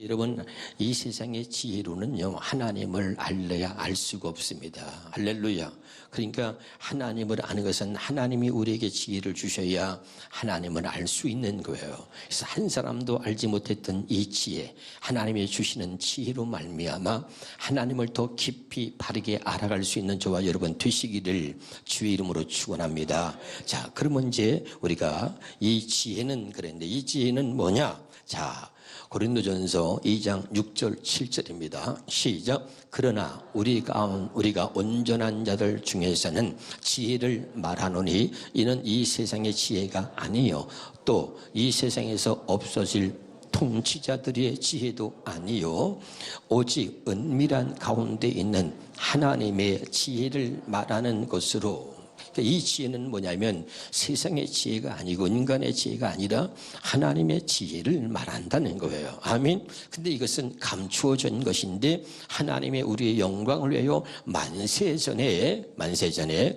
여러분, 이 세상의 지혜로는요, 하나님을 알래야 알 수가 없습니다. 할렐루야. 그러니까 하나님을 아는 것은 하나님이 우리에게 지혜를 주셔야 하나님을 알 수 있는 거예요. 그래서 한 사람도 알지 못했던 이 지혜, 하나님이 주시는 지혜로 말미암아 하나님을 더 깊이 바르게 알아갈 수 있는 저와 여러분 되시기를 주의 이름으로 축원합니다. 자, 그러면 이제 우리가 이 지혜는 그랬는데 이 지혜는 뭐냐? 자, 고린도전서 2장 6절 7절입니다. 시작. 그러나 우리가 온전한 자들 중에서는 지혜를 말하노니 이는 이 세상의 지혜가 아니요 또 이 세상에서 없어질 통치자들의 지혜도 아니요 오직 은밀한 가운데 있는 하나님의 지혜를 말하는 것으로. 이 지혜는 뭐냐면 세상의 지혜가 아니고 인간의 지혜가 아니라 하나님의 지혜를 말한다는 거예요. 아멘. 근데 이것은 감추어진 것인데 하나님의 우리의 영광을 위하여 만세 전에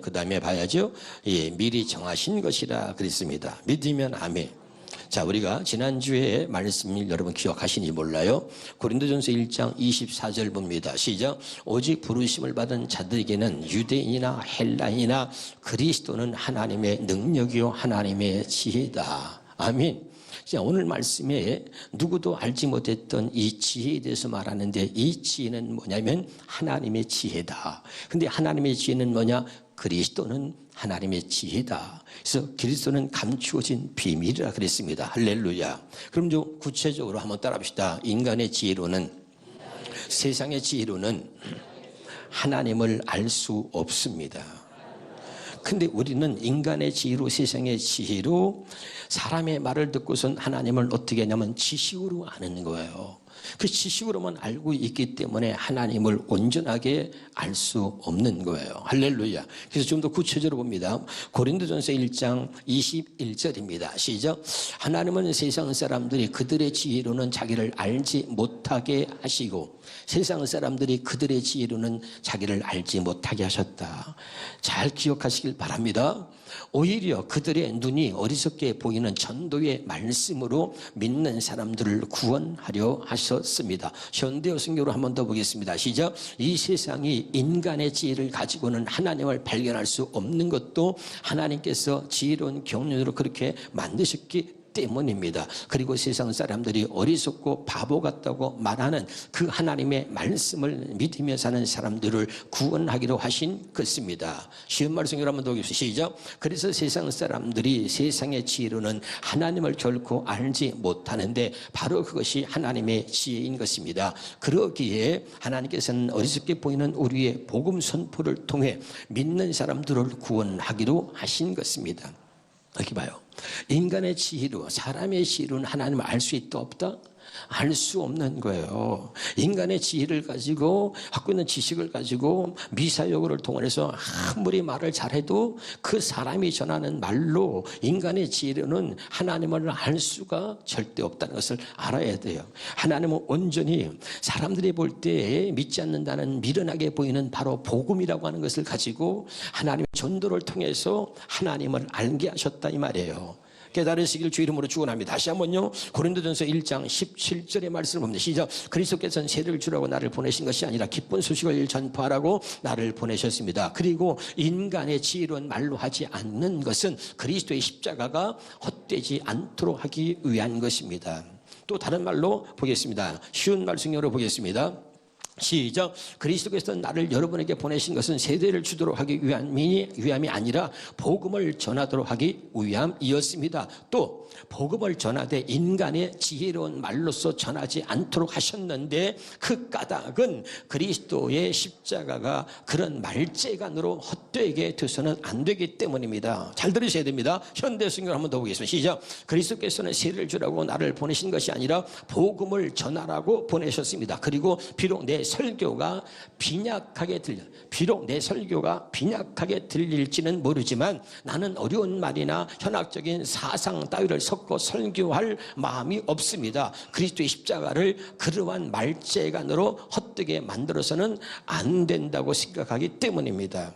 그 다음에 봐야죠. 미리 정하신 것이라 그랬습니다. 믿으면 아멘. 자, 우리가 지난주에 말씀을 여러분 기억하시니 몰라요. 고린도전서 1장 24절 봅니다. 시작. 오직 부르심을 받은 자들에게는 유대인이나 헬라인이나 그리스도는 하나님의 능력이요 하나님의 지혜다. 아멘. 자, 오늘 말씀에 누구도 알지 못했던 이 지혜에 대해서 말하는데 이 지혜는 뭐냐면 하나님의 지혜다. 근데 하나님의 지혜는 뭐냐? 그리스도는 하나님의 지혜다. 그래서 그리스도는 감추어진 비밀이라 그랬습니다. 할렐루야. 그럼 좀 구체적으로 한번 따라합시다. 인간의 지혜로는, 세상의 지혜로는 하나님을 알 수 없습니다. 근데 우리는 인간의 지혜로, 세상의 지혜로 사람의 말을 듣고선 하나님을 어떻게 하냐면 지식으로 아는 거예요. 그 지식으로만 알고 있기 때문에 하나님을 온전하게 알 수 없는 거예요. 할렐루야. 그래서 좀 더 구체적으로 봅니다. 고린도전서 1장 21절입니다. 시작. 하나님은 세상 사람들이 그들의 지혜로는 자기를 알지 못하게 하시고 세상 사람들이 그들의 지혜로는 자기를 알지 못하게 하셨다. 잘 기억하시길 바랍니다. 오히려 그들의 눈이 어리석게 보이는 전도의 말씀으로 믿는 사람들을 구원하려 하셨습니다. 현대어 성경으로 한 번 더 보겠습니다. 시작. 이 세상이 인간의 지혜를 가지고는 하나님을 발견할 수 없는 것도 하나님께서 지혜로운 경륜으로 그렇게 만드셨기 때문입니다. 그리고 세상 사람들이 어리석고 바보 같다고 말하는 그 하나님의 말씀을 믿으며 사는 사람들을 구원하기로 하신 것입니다. 쉬운 말씀으로 한번 더 보겠습니다. 시작. 그래서 세상 사람들이 세상의 지혜로는 하나님을 결코 알지 못하는데 바로 그것이 하나님의 지혜인 것입니다. 그러기에 하나님께서는 어리석게 보이는 우리의 복음 선포를 통해 믿는 사람들을 구원하기로 하신 것입니다. 여기 봐요. 인간의 지혜로, 사람의 지혜로는 하나님을 알 수 있다 없다? 알 수 없는 거예요. 인간의 지혜를 가지고 갖고 있는 지식을 가지고 미사여구를 통해서 아무리 말을 잘해도 그 사람이 전하는 말로 인간의 지혜로는 하나님을 알 수가 절대 없다는 것을 알아야 돼요. 하나님은 온전히 사람들이 볼 때 믿지 않는다는 미련하게 보이는 바로 복음이라고 하는 것을 가지고 하나님의 전도를 통해서 하나님을 알게 하셨다 이 말이에요. 깨달으시길 주 이름으로 축원합니다. 다시 한번요. 고린도전서 1장 17절의 말씀을 봅니다. 시작. 그리스도께서는 세례를 주라고 나를 보내신 것이 아니라 기쁜 소식을 전파하라고 나를 보내셨습니다. 그리고 인간의 지혜로운 말로 하지 않는 것은 그리스도의 십자가가 헛되지 않도록 하기 위한 것입니다. 또 다른 말로 보겠습니다. 쉬운 말씀으로 보겠습니다. 시작. 그리스도께서 나를 여러분에게 보내신 것은 세례를 주도록 하기 위함이 아니라 복음을 전하도록 하기 위함이었습니다. 또 복음을 전하되 인간의 지혜로운 말로서 전하지 않도록 하셨는데 그 까닭은 그리스도의 십자가가 그런 말재간으로 헛되게 돼서는 안 되기 때문입니다. 잘 들으셔야 됩니다. 현대 성경을 한번 더 보겠습니다. 시작. 그리스도께서는 세례를 주라고 나를 보내신 것이 아니라 복음을 전하라고 보내셨습니다. 그리고 비록 내 설교가 빈약하게 들릴지는 모르지만 나는 어려운 말이나 현학적인 사상 따위를 섞어 설교할 마음이 없습니다. 그리스도의 십자가를 그러한 말재간으로 헛되게 만들어서는 안 된다고 생각하기 때문입니다.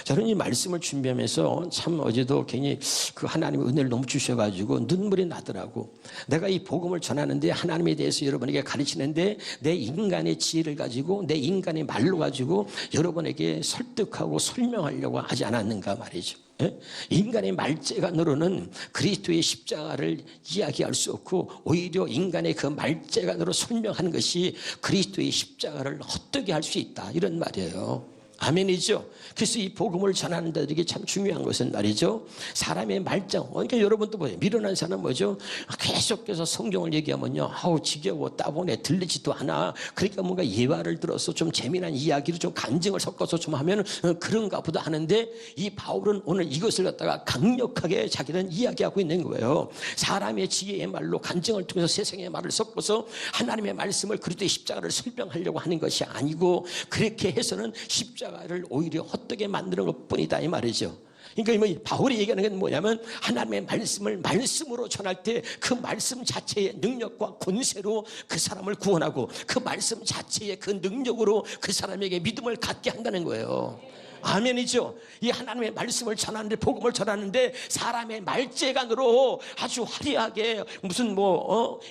저는 이 말씀을 준비하면서 참 어제도 괜히 그 하나님의 은혜를 너무 주셔가지고 눈물이 나더라고. 내가 이 복음을 전하는데 하나님에 대해서 여러분에게 가르치는데 내 인간의 지혜를 가지고 내 인간의 말로 가지고 여러분에게 설득하고 설명하려고 하지 않았는가 말이죠. 예? 인간의 말재간으로는 그리스도의 십자가를 이야기할 수 없고 오히려 인간의 그 말재간으로 설명하는 것이 그리스도의 십자가를 헛되게 할 수 있다 이런 말이에요. 아멘이죠. 그래서 이 복음을 전하는 데들이 참 중요한 것은 말이죠, 사람의 말장. 그러니까 여러분도 뭐예요? 미련한 사람은 뭐죠? 계속해서 성경을 얘기하면요, 아우 지겨워, 따보네, 들리지도 않아. 그러니까 뭔가 예화를 들어서 좀 재미난 이야기를 좀 간증을 섞어서 좀 하면 그런가 보다 하는데, 이 바울은 오늘 이것을 갖다가 강력하게 자기는 이야기하고 있는 거예요. 사람의 지혜의 말로 간증을 통해서 세상의 말을 섞어서 하나님의 말씀을, 그리스도의 십자가를 설명하려고 하는 것이 아니고, 그렇게 해서는 십자가를 오히려 헛되게 만드는 것뿐이다 이 말이죠. 그러니까 바울이 얘기하는 건 뭐냐면, 하나님의 말씀을 말씀으로 전할 때 그 말씀 자체의 능력과 권세로 그 사람을 구원하고 그 말씀 자체의 그 능력으로 그 사람에게 믿음을 갖게 한다는 거예요. 아멘이죠. 이 하나님의 말씀을 전하는데, 복음을 전하는데 사람의 말재간으로 아주 화려하게 무슨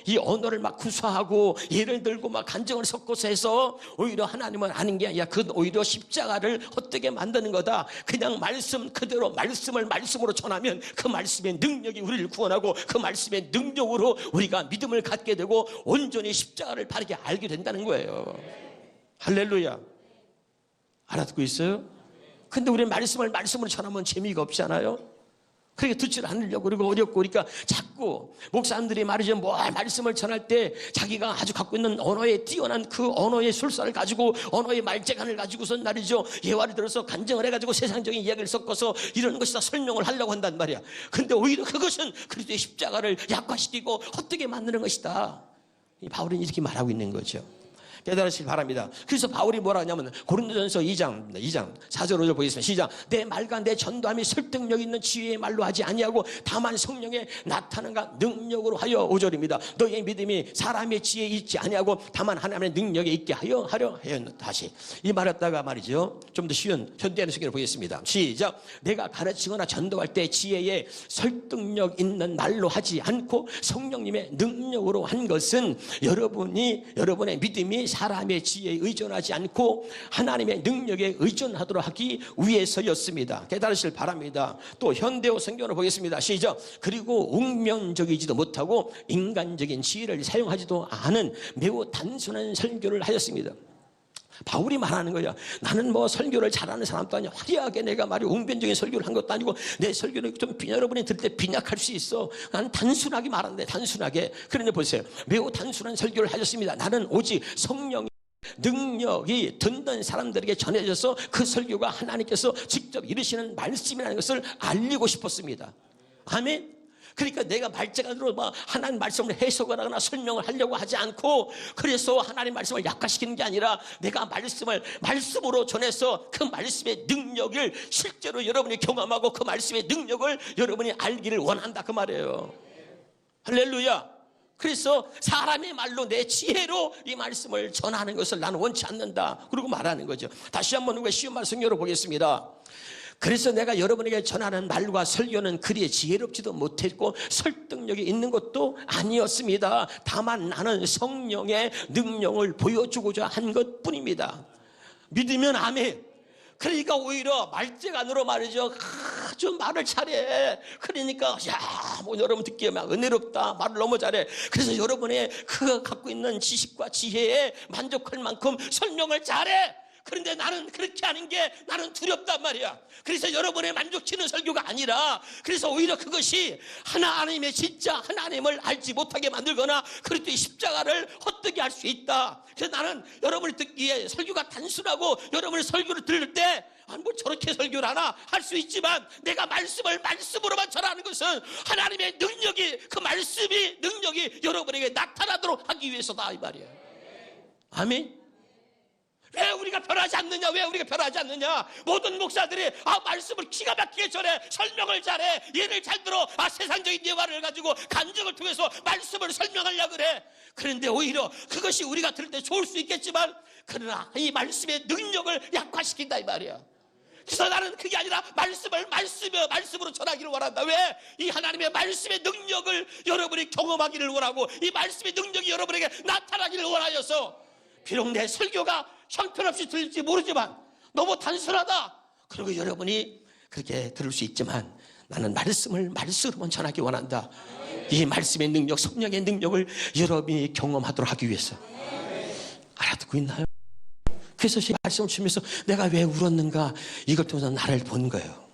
이 언어를 막 구사하고 예를 들고 막 간증을 섞어서 해서 오히려 하나님은 아닌 게 아니라 그 오히려 십자가를 헛되게 만드는 거다. 그냥 말씀 그대로 말씀을 말씀으로 전하면 그 말씀의 능력이 우리를 구원하고 그 말씀의 능력으로 우리가 믿음을 갖게 되고 온전히 십자가를 바르게 알게 된다는 거예요. 할렐루야. 알아듣고 있어요? 근데 우리 말씀을 말씀으로 전하면 재미가 없잖아요. 그러니까 듣지 않으려고 그리고 어렵고, 그러니까 자꾸 목사님들이 말이죠, 말씀을 전할 때 자기가 아주 갖고 있는 언어에 뛰어난 그 언어의 술사를 가지고 언어의 말재간을 가지고선 말이죠, 예화를 들어서 간증을 해가지고 세상적인 이야기를 섞어서 이런 것이다 설명을 하려고 한단 말이야. 근데 오히려 그것은 그리스도의 십자가를 약화시키고 헛되게 만드는 것이다. 이 바울은 이렇게 말하고 있는 거죠. 깨달으시기 바랍니다. 그래서 바울이 뭐라 하냐면 고린도전서 2장 4절 5절 보겠습니다. 시작. 내 말과 내 전도함이 설득력 있는 지혜의 말로 하지 아니하고 다만 성령의 나타남과 능력으로 하여. 5절입니다. 너희의 믿음이 사람의 지혜에 있지 아니하고 다만 하나님의 능력에 있게 하여 다시 이 말했다가 말이죠, 좀 더 쉬운 현대인의 성경을 보겠습니다. 시작. 내가 가르치거나 전도할 때 지혜의 설득력 있는 말로 하지 않고 성령님의 능력으로 한 것은 여러분의 믿음이 사람의 지혜에 의존하지 않고 하나님의 능력에 의존하도록 하기 위해서였습니다. 깨달으실 바랍니다. 또 현대어 성경을 보겠습니다. 시작. 그리고 웅명적이지도 못하고 인간적인 지혜를 사용하지도 않은 매우 단순한 설교를 하였습니다. 바울이 말하는 거야. 나는 설교를 잘하는 사람도 아니야. 화려하게 내가 웅변적인 설교를 한 것도 아니고 내 설교를 좀 여러분이 들을 때 빈약할 수 있어. 나는 단순하게 말하는데, 단순하게. 그런데 보세요. 매우 단순한 설교를 하셨습니다. 나는 오직 성령의 능력이 듣는 사람들에게 전해져서 그 설교가 하나님께서 직접 이루시는 말씀이라는 것을 알리고 싶었습니다. 아멘. 그러니까 내가 말재간으로 하나님 말씀을 해석을 하거나 설명을 하려고 하지 않고, 그래서 하나님 말씀을 약화시키는 게 아니라 내가 말씀으로 전해서 그 말씀의 능력을 실제로 여러분이 경험하고 그 말씀의 능력을 여러분이 알기를 원한다 그 말이에요. 할렐루야. 그래서 사람의 말로 내 지혜로 이 말씀을 전하는 것을 나는 원치 않는다. 그리고 말하는 거죠. 다시 한번 우리가 쉬운 말씀 열어보겠습니다. 그래서 내가 여러분에게 전하는 말과 설교는 그리 지혜롭지도 못했고 설득력이 있는 것도 아니었습니다. 다만 나는 성령의 능력을 보여주고자 한 것뿐입니다. 믿으면 아멘. 그러니까 오히려 말재간으로 말이죠, 아주 말을 잘해. 그러니까 여러분 듣기에 막 은혜롭다, 말을 너무 잘해. 그래서 여러분의 그 갖고 있는 지식과 지혜에 만족할 만큼 설명을 잘해. 그런데 나는 그렇게 하는 게 나는 두렵단 말이야. 그래서 여러분의 만족치는 설교가 아니라, 그래서 오히려 그것이 하나님의 진짜 하나님을 알지 못하게 만들거나 그리스도의 십자가를 헛되게 할 수 있다. 그래서 나는 여러분이 듣기에 설교가 단순하고 여러분의 설교를 들을 때 저렇게 설교를 하나 할 수 있지만, 내가 말씀을 말씀으로만 전하는 것은 하나님의 능력이, 그 말씀이 능력이 여러분에게 나타나도록 하기 위해서다 이 말이야. 아멘. 왜 우리가 변하지 않느냐? 왜 우리가 변하지 않느냐? 모든 목사들이 말씀을 기가 막히게 전해, 설명을 잘해, 예를 잘 들어, 세상적인 예화를 가지고 간증을 통해서 말씀을 설명하려고 그래. 그런데 오히려 그것이 우리가 들을 때 좋을 수 있겠지만, 그러나 이 말씀의 능력을 약화시킨다 이 말이야. 그래서 나는 그게 아니라 말씀으로 전하기를 원한다. 왜? 이 하나님의 말씀의 능력을 여러분이 경험하기를 원하고 이 말씀의 능력이 여러분에게 나타나기를 원하여서 비록 내 설교가 형편없이 들릴지 모르지만 너무 단순하다. 그리고 여러분이 그렇게 들을 수 있지만 나는 말씀으로만 전하기 원한다. 이 말씀의 능력, 성령의 능력을 여러분이 경험하도록 하기 위해서. 알아듣고 있나요? 그래서 이 말씀을 주면서 내가 왜 울었는가 이걸 통해서 나를 본 거예요.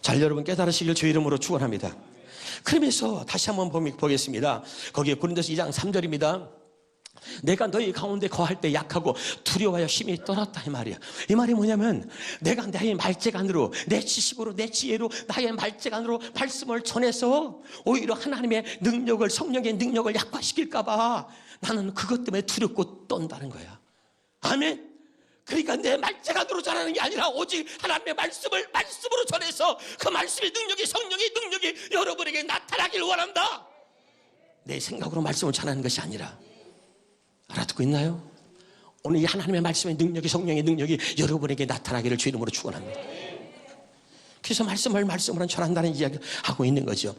잘 여러분 깨달으시길 주의 이름으로 축원합니다. 그러면서 다시 한번 보겠습니다. 거기에 고린도서 2장 3절입니다. 내가 너희 가운데 거할 때 약하고 두려워하여 힘이 떨었다 이 말이야. 이 말이 뭐냐면 내가 나의 말재간으로 내 지식으로 내 지혜로 나의 말재간으로 말씀을 전해서 오히려 하나님의 능력을 성령의 능력을 약화시킬까 봐 나는 그것 때문에 두렵고 떤다는 거야. 아멘. 그러니까 내 말재간으로 전하는 게 아니라 오직 하나님의 말씀으로 전해서 그 말씀의 능력이 성령의 능력이 여러분에게 나타나길 원한다. 내 생각으로 말씀을 전하는 것이 아니라. 알아듣고 있나요? 오늘 이 하나님의 말씀의 능력이 성령의 능력이 여러분에게 나타나기를 주의 이름으로 축원합니다. 그래서 말씀으로 전한다는 이야기를 하고 있는 거죠.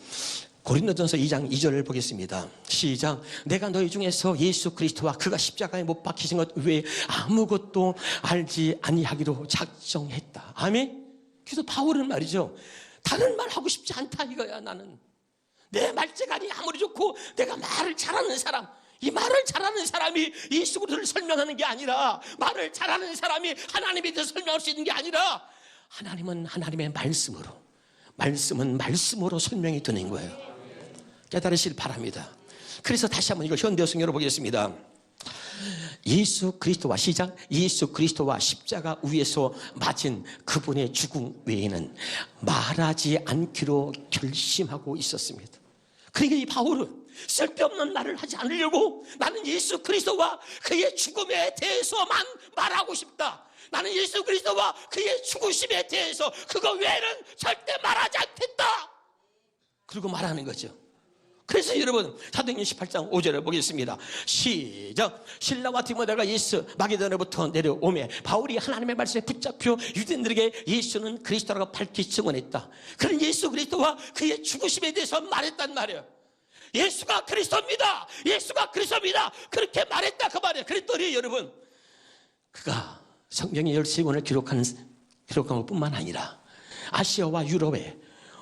고린도전서 2장 2절을 보겠습니다. 시작. 내가 너희 중에서 예수 그리스도와 그가 십자가에 못 박히신 것 외에 아무것도 알지 아니하기로 작정했다. 아멘. 그래서 바울은 말이죠. 다른 말 하고 싶지 않다 이거야. 나는 내 말재간이 아무리 좋고 내가 말을 잘하는 사람, 이 말을 잘하는 사람이 예수 그리스도를 설명하는 게 아니라 말을 잘하는 사람이 하나님에 대해서 설명할 수 있는 게 아니라 하나님은 하나님의 말씀은 말씀으로 설명이 되는 거예요. 깨달으시길 바랍니다. 그래서 다시 한번 이걸 현대성경으로 보겠습니다. 예수 그리스도와 시작. 예수 그리스도와 십자가 위에서 맞은 그분의 죽음 외에는 말하지 않기로 결심하고 있었습니다. 그러니까 이 바울은 쓸데없는 말을 하지 않으려고 나는 예수 그리스도와 그의 죽음에 대해서만 말하고 싶다. 나는 예수 그리스도와 그의 죽으심에 대해서 그거 외에는 절대 말하지 않겠다. 그리고 말하는 거죠. 그래서 여러분 사도행전 18장 5절을 보겠습니다. 시작. 실라와 디모데가 예수 마게도냐로부터 내려오매 바울이 하나님의 말씀에 붙잡혀 유대인들에게 예수는 그리스도라고 밝히 증언했다. 그런 예수 그리스도와 그의 죽으심에 대해서 말했단 말이에요. 예수가 그리스도입니다. 예수가 그리스도입니다. 그렇게 말했다 그 말이에요. 그랬더니 여러분 그가 성경의 13권을 기록한 것뿐만 아니라 아시아와 유럽에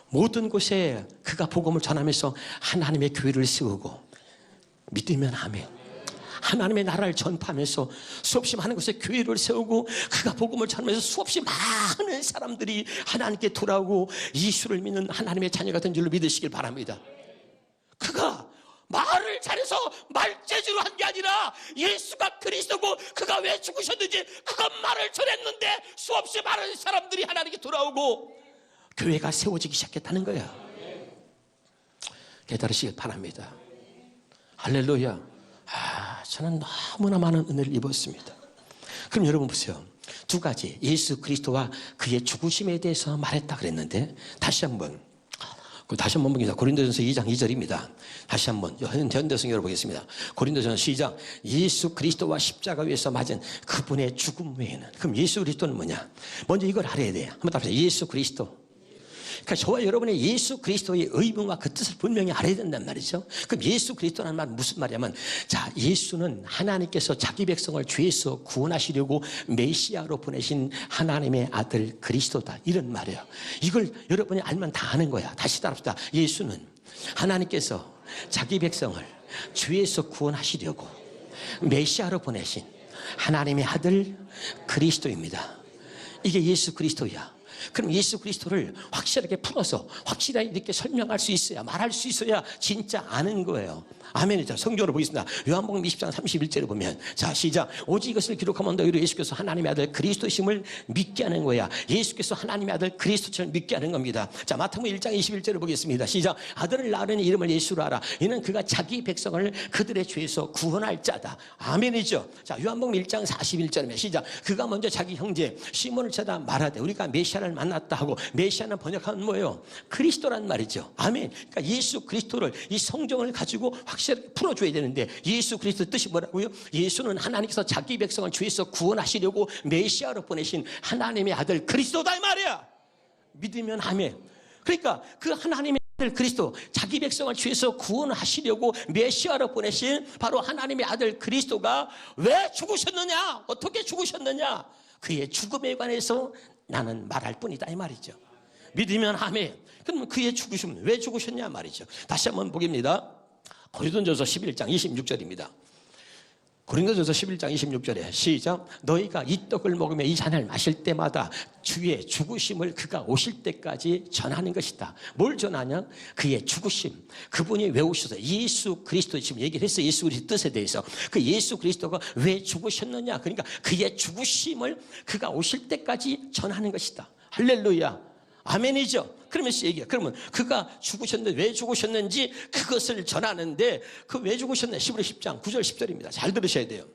모든 곳에 그가 복음을 전하면서 하나님의 교회를 세우고 믿으면 아멘. 하나님의 나라를 전파하면서 수없이 많은 곳에 교회를 세우고 그가 복음을 전하면서 수없이 많은 사람들이 하나님께 돌아오고 예수를 믿는 하나님의 자녀가 된 줄로 믿으시길 바랍니다. 그가 말을 잘해서 말재주로 한 게 아니라 예수가 그리스도고 그가 왜 죽으셨는지 그것만을 전했는데 수없이 많은 사람들이 하나님께 돌아오고 교회가 세워지기 시작했다는 거야. 깨달으시길 바랍니다. 할렐루야. 저는 너무나 많은 은혜를 입었습니다. 그럼 여러분 보세요. 두 가지 예수 그리스도와 그의 죽으심에 대해서 말했다 그랬는데 다시 한번 보겠습니다. 고린도전서 2장 2절입니다. 다시 한번 현대성경으로 보겠습니다. 고린도전서 시작. 예수 그리스도와 십자가 위에서 맞은 그분의 죽음 외에는. 그럼 예수 그리스도는 뭐냐? 먼저 이걸 알아야 돼요. 한번 답해보세요. 예수 그리스도. 그러니까 저와 여러분의 예수 그리스도의 의문과 그 뜻을 분명히 알아야 된단 말이죠. 그럼 예수 그리스도라는 말은 무슨 말이냐면, 자, 예수는 하나님께서 자기 백성을 죄에서 구원하시려고 메시아로 보내신 하나님의 아들 그리스도다, 이런 말이에요. 이걸 여러분이 알면 다 아는 거야. 다시 따라합시다. 예수는 하나님께서 자기 백성을 죄에서 구원하시려고 메시아로 보내신 하나님의 아들 그리스도입니다. 이게 예수 그리스도야. 그럼 예수 그리스도를 확실하게 풀어서 확실하게 이렇게 설명할 수 있어야, 말할 수 있어야 진짜 아는 거예요. 아멘이죠. 성경으로 보겠습니다. 요한복음 20장 31절에 보면, 자, 시작. 오직 이것을 기록하면 너희로 예수께서 하나님의 아들 그리스도심을 믿게 하는 거야. 예수께서 하나님의 아들 그리스도처럼 믿게 하는 겁니다. 자, 마태복음 1장 21절을 보겠습니다. 시작. 아들을 낳으려는 이름을 예수로 하라. 이는 그가 자기 백성을 그들의 죄에서 구원할 자다. 아멘이죠. 자, 요한복음 1장 41절에 시작. 그가 먼저 자기 형제 시몬을 찾아 말하되 우리가 메시아를 메시아를 만났다 하고, 메시아는 번역하면 뭐예요? 그리스도란 말이죠. 아멘. 그러니까 예수 그리스도를, 이 성경을 가지고 확실하게 풀어줘야 되는데, 예수 그리스도 뜻이 뭐라고요? 예수는 하나님께서 자기 백성을 죄에서 구원하시려고 메시아로 보내신 하나님의 아들 그리스도다 이 말이야. 믿으면 아멘. 그러니까 그 하나님의 아들 그리스도, 자기 백성을 죄에서 구원하시려고 메시아로 보내신 바로 하나님의 아들 그리스도가 왜 죽으셨느냐, 어떻게 죽으셨느냐, 그의 죽음에 관해서 나는 말할 뿐이다 이 말이죠. 믿으면 아멘. 그러면 그의 죽으심, 왜 죽으셨냐 말이죠. 다시 한번 보겠습니다. 고린도전서 11장 26절입니다. 고린도전서 11장 26절에 시작. 너희가 이 떡을 먹으며 이 잔을 마실 때마다 주의 죽으심을 그가 오실 때까지 전하는 것이다. 뭘 전하냐? 그의 죽으심. 그분이 왜 오셔서, 예수 그리스도, 지금 얘기를 했어요. 예수 그리스도 뜻에 대해서. 그 예수 그리스도가 왜 죽으셨느냐? 그러니까 그의 죽으심을 그가 오실 때까지 전하는 것이다. 할렐루야. 아멘이죠. 그러면서 얘기해요. 그러면 그가 죽으셨는데 왜 죽으셨는지 그것을 전하는데, 그 왜 죽으셨나? 히브리 10장 9절 10절입니다. 잘 들으셔야 돼요.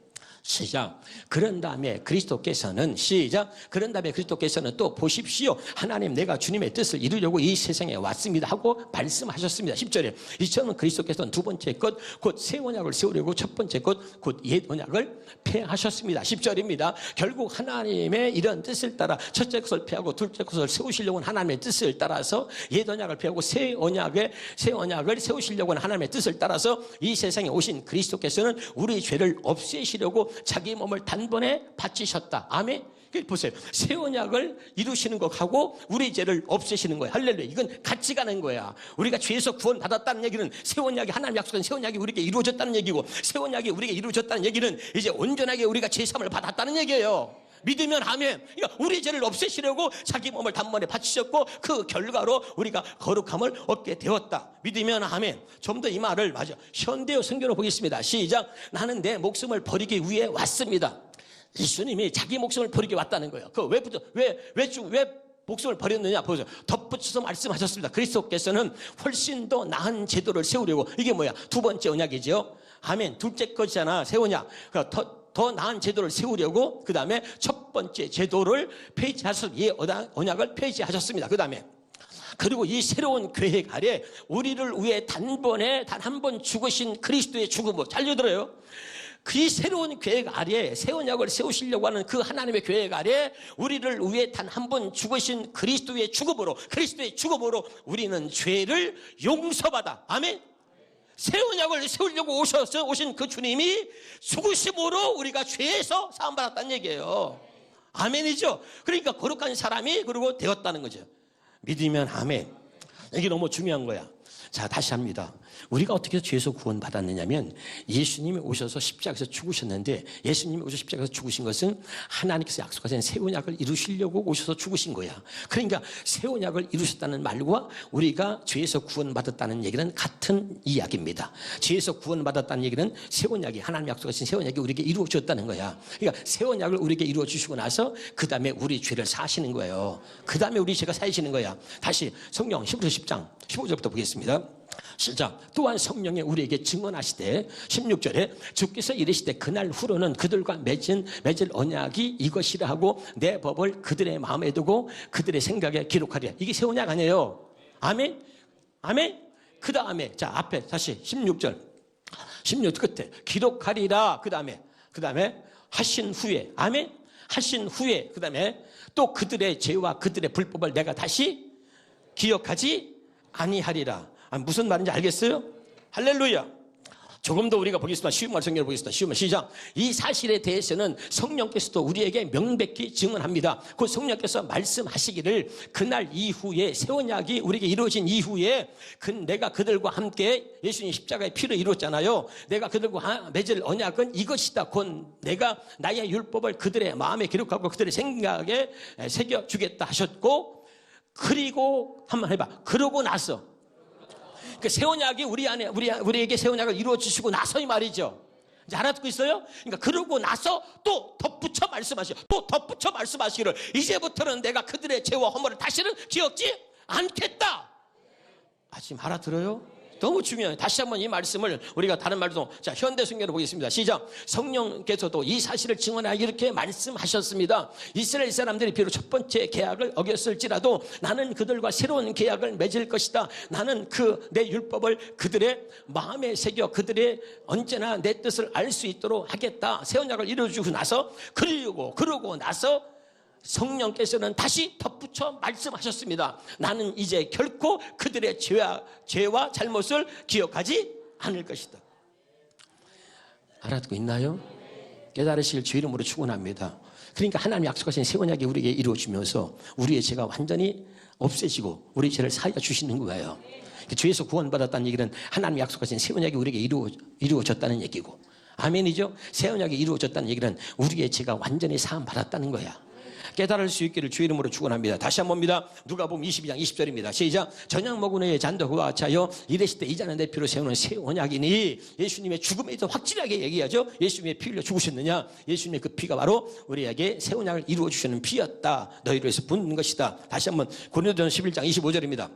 시작. 그런 다음에 그리스도께서는, 시작. 그런 다음에 그리스도께서는 또 보십시오, 하나님 내가 주님의 뜻을 이루려고 이 세상에 왔습니다 하고 말씀하셨습니다. 10절에 이처럼 그리스도께서는 두 번째 것 곧 새 언약을 세우려고 첫 번째 것 곧 옛 언약을 폐하셨습니다. 10절입니다. 결국 하나님의 이런 뜻을 따라 첫째 것을 폐하고 둘째 것을 세우시려고 하는 하나님의 뜻을 따라서, 옛 언약을 폐하고 새 언약을 세우시려고 하는 하나님의 뜻을 따라서 이 세상에 오신 그리스도께서는 우리 죄를 없애시려고 자기 몸을 단번에 바치셨다. 아멘. 보세요. 새 언약을 이루시는 것하고 우리 죄를 없애시는 거예요. 할렐루야. 이건 같이 가는 거야. 우리가 죄에서 구원 받았다는 얘기는 새 언약이, 하나님 약속한 새 언약이 우리에게 이루어졌다는 얘기고, 새 언약이 우리에게 이루어졌다는 얘기는 이제 온전하게 우리가 죄 사함을 받았다는 얘기예요. 믿으면 아멘. 그러니까 우리 죄를 없애시려고 자기 몸을 단번에 바치셨고, 그 결과로 우리가 거룩함을 얻게 되었다. 믿으면 아멘. 좀 더 이 말을 맞아 현대어 성경으로 보겠습니다. 시작. 나는 내 목숨을 버리기 위해 왔습니다. 예수님이 자기 목숨을 버리기 왔다는 거예요. 왜 목숨을 버렸느냐? 보세요. 덧붙여서 말씀하셨습니다. 그리스도께서는 훨씬 더 나은 제도를 세우려고, 이게 뭐야? 두 번째 언약이죠. 아멘. 둘째 것이잖아, 새 언약. 그러니까 더 나은 제도를 세우려고 그 다음에 첫 번째 제도를 폐지하셔서 이 언약을 폐지하셨습니다. 그 다음에 그리고 이 새로운 계획 아래 우리를 위해 단번에 단 한 번 죽으신 그리스도의 죽음으로, 잘 들어요. 그 새로운 계획 아래, 새 언약을 세우시려고 하는 그 하나님의 계획 아래 우리를 위해 단 한 번 죽으신 그리스도의 죽음으로 우리는 죄를 용서받아. 아멘. 새 언약을 세우려고 오신 그 주님이 죽으심으로 우리가 죄에서 사함받았다는 얘기예요. 아멘이죠. 그러니까 거룩한 사람이 그리고 되었다는 거죠. 믿으면 아멘. 이게 너무 중요한 거야. 자, 다시 합니다. 우리가 어떻게 죄에서 구원받았느냐면, 예수님이 오셔서 십자가에서 죽으셨는데, 예수님이 오셔서 십자가에서 죽으신 것은 하나님께서 약속하신 새 언약을 이루시려고 오셔서 죽으신 거야. 그러니까 새 언약을 이루셨다는 말과 우리가 죄에서 구원받았다는 얘기는 같은 이야기입니다. 죄에서 구원받았다는 얘기는 새 언약이, 하나님 약속하신 새 언약이 우리에게 이루어졌다는 거야. 그러니까 새 언약을 우리에게 이루어주시고 나서 그 다음에 우리 죄를 사하시는 거예요. 그 다음에 우리 죄가 사하시는 거야. 다시 성경 히브리서 10장 15절부터 보겠습니다. 시작. 또한 성령이 우리에게 증언하시되 16절에 주께서 이르시되 그날 후로는 그들과 맺을 언약이 이것이라 하고 내 법을 그들의 마음에 두고 그들의 생각에 기록하리라. 이게 새 언약 아니에요. 아멘. 아멘. 그 다음에 자, 앞에 다시 16절 16절 끝에 기록하리라. 그 다음에 하신 후에, 아멘. 하신 후에 그 다음에 또 그들의 죄와 그들의 불법을 내가 다시 기억하지 아니하리라. 무슨 말인지 알겠어요? 할렐루야. 조금 더 우리가 보겠습니다. 쉬운 말 성경을 보겠습니다. 쉬운 말 시작. 이 사실에 대해서는 성령께서도 우리에게 명백히 증언합니다. 그 성령께서 말씀하시기를 그날 이후에 새 언약이 우리에게 이루어진 이후에 내가 그들과 함께 예수님 십자가의 피로 이루었잖아요. 내가 그들과 맺을 언약은 이것이다. 곧 내가 나의 율법을 그들의 마음에 기록하고 그들의 생각에 새겨주겠다 하셨고, 그리고 한번 해봐. 그러고 나서 그 새 언약이 우리에게 새 언약을 이루어 주시고 나서 이 말이죠. 이제 알아듣고 있어요? 그러니까 그러고 나서 또 덧붙여 말씀하시기를 이제부터는 내가 그들의 죄와 허물을 다시는 기억지 않겠다. 지금 알아들어요? 너무 중요해요. 다시 한번 이 말씀을 우리가 다른 말도, 자, 현대 성경으로 보겠습니다. 시작. 성령께서도 이 사실을 증언하여 이렇게 말씀하셨습니다. 이스라엘 사람들이 비록 첫 번째 계약을 어겼을지라도 나는 그들과 새로운 계약을 맺을 것이다. 나는 내 율법을 그들의 마음에 새겨 그들의 언제나 내 뜻을 알 수 있도록 하겠다. 새 언약을 이루어주고 나서, 그러고 나서 성령께서는 다시 덧붙여 말씀하셨습니다. 나는 이제 결코 그들의 죄와 잘못을 기억하지 않을 것이다. 알아듣고 있나요? 깨달으실 주 이름으로 축원합니다. 그러니까 하나님 약속하신 새 언약이 우리에게 이루어지면서 우리의 죄가 완전히 없애지고 우리 죄를 사하여 주시는 거예요. 죄에서 구원받았다는 얘기는 하나님 약속하신 새 언약이 우리에게 이루어졌다는 얘기고, 아멘이죠? 새 언약이 이루어졌다는 얘기는 우리의 죄가 완전히 사함 받았다는 거야. 깨달을 수 있기를 주 이름으로 축원합니다. 다시 한 번입니다. 누가복음 22장 20절입니다. 시작. 저녁 먹은 후에 잔도 그와 같이 하여 이르시되 이 잔은 내 피로 세우는 새 언약이니, 예수님의 죽음에 대해서 확실하게 얘기하죠. 예수님의 피 흘려 죽으셨느냐? 예수님의 그 피가 바로 우리에게 새 언약을 이루어 주시는 피였다. 너희를 위해서 붓는 것이다. 다시 한번 고린도전서 11장 25절입니다.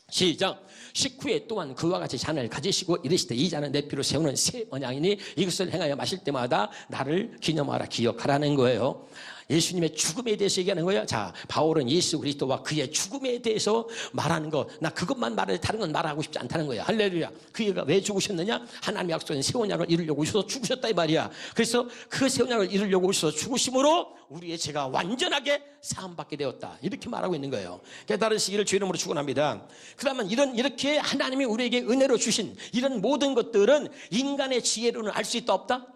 시작. 식후에 또한 그와 같이 잔을 가지시고 이르시되 이 잔은 내 피로 세우는 새 언약이니 이것을 행하여 마실 때마다 나를 기념하라, 기억하라는 거예요. 예수님의 죽음에 대해서 얘기하는 거예요. 자, 바울은 예수 그리스도와 그의 죽음에 대해서 말하는 거, 나 그것만 말해, 다른 건 말하고 싶지 않다는 거야. 할렐루야. 그가 왜 죽으셨느냐? 하나님 약속한 새 언약을 이루려고 오셔서 죽으셨다 이 말이야. 그래서 그 새 언약을 이루려고 오셔서 죽으심으로 우리의 죄가 완전하게 사함받게 되었다, 이렇게 말하고 있는 거예요. 깨달으시기를 주 이름으로 축원합니다. 그러면 이렇게 하나님이 우리에게 은혜로 주신 이런 모든 것들은 인간의 지혜로는 알 수 있다 없다?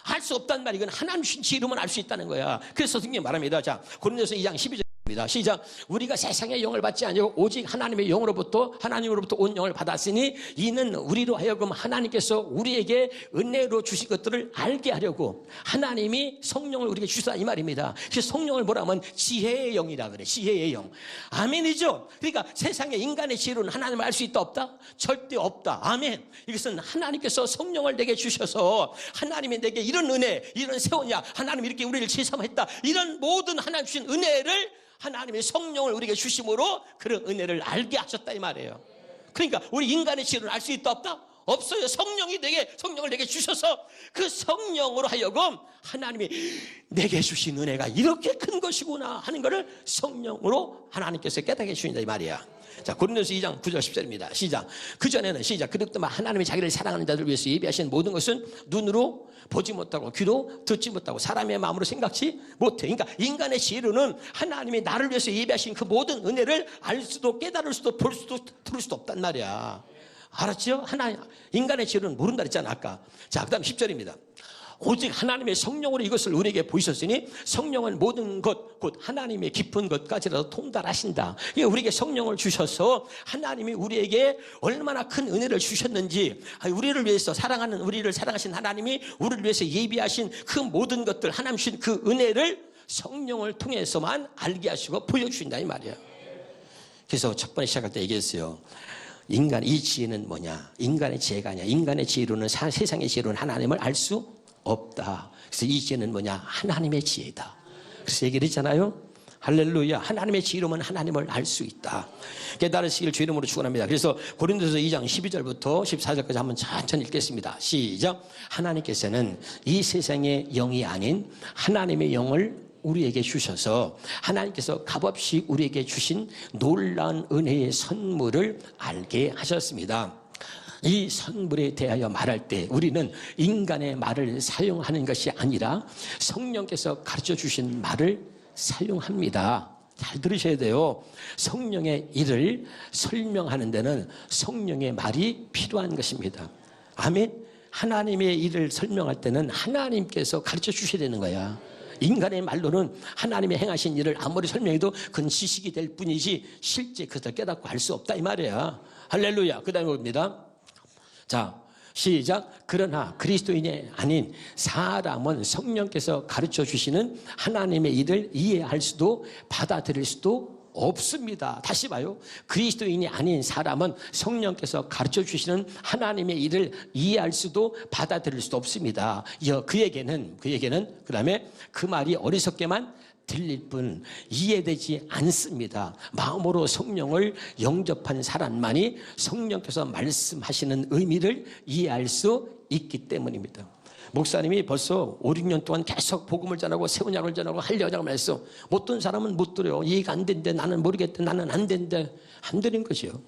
알 수 없단 말이, 이건 하나님 주신 지혜로만 알 수 있다는 거야. 그래서 성경이 말합니다. 자, 고린도서 2장 12절입니다. 시작. 우리가 세상의 영을 받지 아니하고 오직 하나님의 영으로부터 온 영을 받았으니 이는 우리로 하여금 하나님께서 우리에게 은혜로 주신 것들을 알게 하려고 하나님이 성령을 우리에게 주시다 이 말입니다. 그래서 성령을 뭐라 하면 지혜의 영이라 그래. 지혜의 영. 아멘이죠. 그러니까 세상의 인간의 지혜로는 하나님을 알 수 있다 없다? 절대 없다. 아멘. 이것은 하나님께서 성령을 내게 주셔서 하나님이 내게 이런 은혜, 이런 새 언약, 하나님이 이렇게 우리를 제삼했다, 이런 모든 하나님 주신 은혜를 하나님의 성령을 우리에게 주심으로 그런 은혜를 알게 하셨다 이 말이에요. 그러니까 우리 인간의 지혜로는 알 수 있다 없다? 없어요. 성령을 내게 주셔서 그 성령으로 하여금 하나님이 내게 주신 은혜가 이렇게 큰 것이구나 하는 것을 성령으로 하나님께서 깨닫게 해주신다 이 말이야. 자, 고린도서 2장 9절 10절입니다. 시작. 그전에는 시작. 그렇더만 하나님이 자기를 사랑하는 자들을 위해서 예비하신 모든 것은 눈으로 보지 못하고 귀로 듣지 못하고 사람의 마음으로 생각지 못해. 그러니까 인간의 지혜로는 하나님이 나를 위해서 예비하신 그 모든 은혜를 알 수도 깨달을 수도 볼 수도 들을 수도 없단 말이야. 알았죠? 인간의 지혜로는 모른다 그랬잖아 아까. 자, 그 다음 10절입니다. 오직 하나님의 성령으로 이것을 우리에게 보이셨으니 성령은 모든 것 곧 하나님의 깊은 것까지라도 통달하신다. 우리에게 성령을 주셔서 하나님이 우리에게 얼마나 큰 은혜를 주셨는지, 우리를 위해서 우리를 사랑하신 하나님이 우리를 위해서 예비하신 그 모든 것들, 하나님 주신 그 은혜를 성령을 통해서만 알게 하시고 보여주신다 이 말이에요. 그래서 첫 번에 시작할 때 얘기했어요. 이 지혜는 뭐냐? 인간의 지혜가 아니야. 인간의 지혜로는, 세상의 지혜로는 하나님을 알 수 없다. 그래서 이 지혜는 뭐냐? 하나님의 지혜다. 그래서 얘기를 했잖아요. 할렐루야. 하나님의 지혜로만 하나님을 알 수 있다. 깨달으시길 주 이름으로 축원합니다. 그래서 고린도서 2장 12절부터 14절까지 한번 천천히 읽겠습니다. 시작. 하나님께서는 이 세상의 영이 아닌 하나님의 영을 우리에게 주셔서 하나님께서 값없이 우리에게 주신 놀라운 은혜의 선물을 알게 하셨습니다. 이 선물에 대하여 말할 때 우리는 인간의 말을 사용하는 것이 아니라 성령께서 가르쳐 주신 말을 사용합니다. 잘 들으셔야 돼요. 성령의 일을 설명하는 데는 성령의 말이 필요한 것입니다. 아멘. 하나님의 일을 설명할 때는 하나님께서 가르쳐 주셔야 되는 거야. 인간의 말로는 하나님의 행하신 일을 아무리 설명해도 그건 지식이 될 뿐이지 실제 그것을 깨닫고 할 수 없다 이 말이야. 할렐루야. 그 다음에 봅니다. 자, 시작. 그러나 그리스도인이 아닌 사람은 성령께서 가르쳐 주시는 하나님의 일을 이해할 수도 받아들일 수도 없습니다. 다시 봐요. 그리스도인이 아닌 사람은 성령께서 가르쳐 주시는 하나님의 일을 이해할 수도 받아들일 수도 없습니다. 그에게는 그 다음에 그 말이 어리석게만 들릴 뿐 이해되지 않습니다. 마음으로 성령을 영접한 사람만이 성령께서 말씀하시는 의미를 이해할 수 있기 때문입니다. 목사님이 벌써 5, 6년 동안 계속 복음을 전하고 새 언약을 전하고 하려고 했어. 못 듣는 사람은 못 들어요. 이해가 안 된대. 나는 모르겠대. 나는 안 된대. 안 되는 거죠.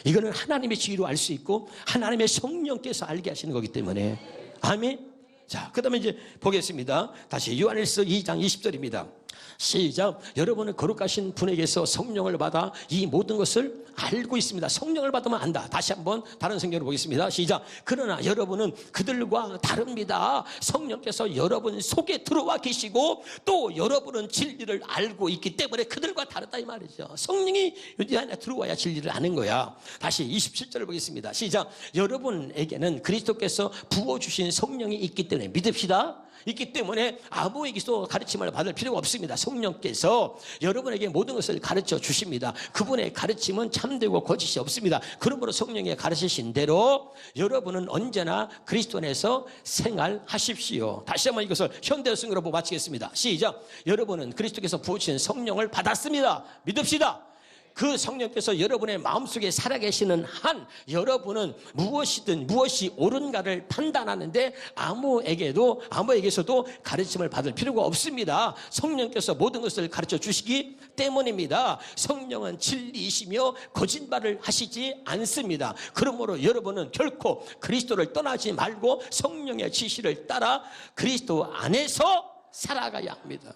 이거는 하나님의 지혜로 알 수 있고 하나님의 성령께서 알게 하시는 거기 때문에. 아멘. 자, 그 다음에 이제 보겠습니다. 다시 요한일서 2장 20절입니다. 시작. 여러분은 거룩하신 분에게서 성령을 받아 이 모든 것을 알고 있습니다. 성령을 받으면 안다. 다시 한번 다른 성경으로 보겠습니다. 시작. 그러나 여러분은 그들과 다릅니다. 성령께서 여러분 속에 들어와 계시고 또 여러분은 진리를 알고 있기 때문에 그들과 다르다 이 말이죠. 성령이 여기 안에 들어와야 진리를 아는 거야. 다시 27절을 보겠습니다. 시작. 여러분에게는 그리스도께서 부어주신 성령이 있기 때문에 믿읍시다. 있기 때문에 아무에게도 가르침을 받을 필요가 없습니다. 성령께서 여러분에게 모든 것을 가르쳐 주십니다. 그분의 가르침은 참되고 거짓이 없습니다. 그러므로 성령이 가르치신 대로 여러분은 언제나 그리스도 안에서 생활하십시오. 다시 한번 이것을 현대어 성경으로 마치겠습니다. 시작. 여러분은 그리스도께서 부으신 성령을 받았습니다. 믿읍시다. 그 성령께서 여러분의 마음속에 살아계시는 한 여러분은 무엇이든 무엇이 옳은가를 판단하는데 아무에게서도 가르침을 받을 필요가 없습니다. 성령께서 모든 것을 가르쳐 주시기 때문입니다. 성령은 진리이시며 거짓말을 하시지 않습니다. 그러므로 여러분은 결코 그리스도를 떠나지 말고 성령의 지시를 따라 그리스도 안에서 살아가야 합니다.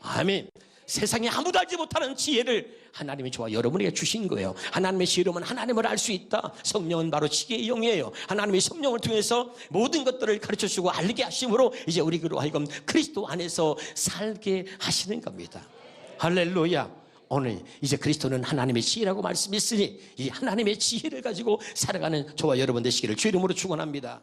아멘. 세상에 아무도 알지 못하는 지혜를 하나님이 저와 여러분에게 주신 거예요. 하나님의 지혜로만 하나님을 알 수 있다. 성령은 바로 지혜의 영이에요. 하나님의 성령을 통해서 모든 것들을 가르쳐주고 알게 하심으로 이제 우리로 하여금 그리스도 안에서 살게 하시는 겁니다. 할렐루야. 오늘 이제 그리스도는 하나님의 지혜라고 말씀했으니 이 하나님의 지혜를 가지고 살아가는 저와 여러분 되시기를 주의 이름으로 축원합니다.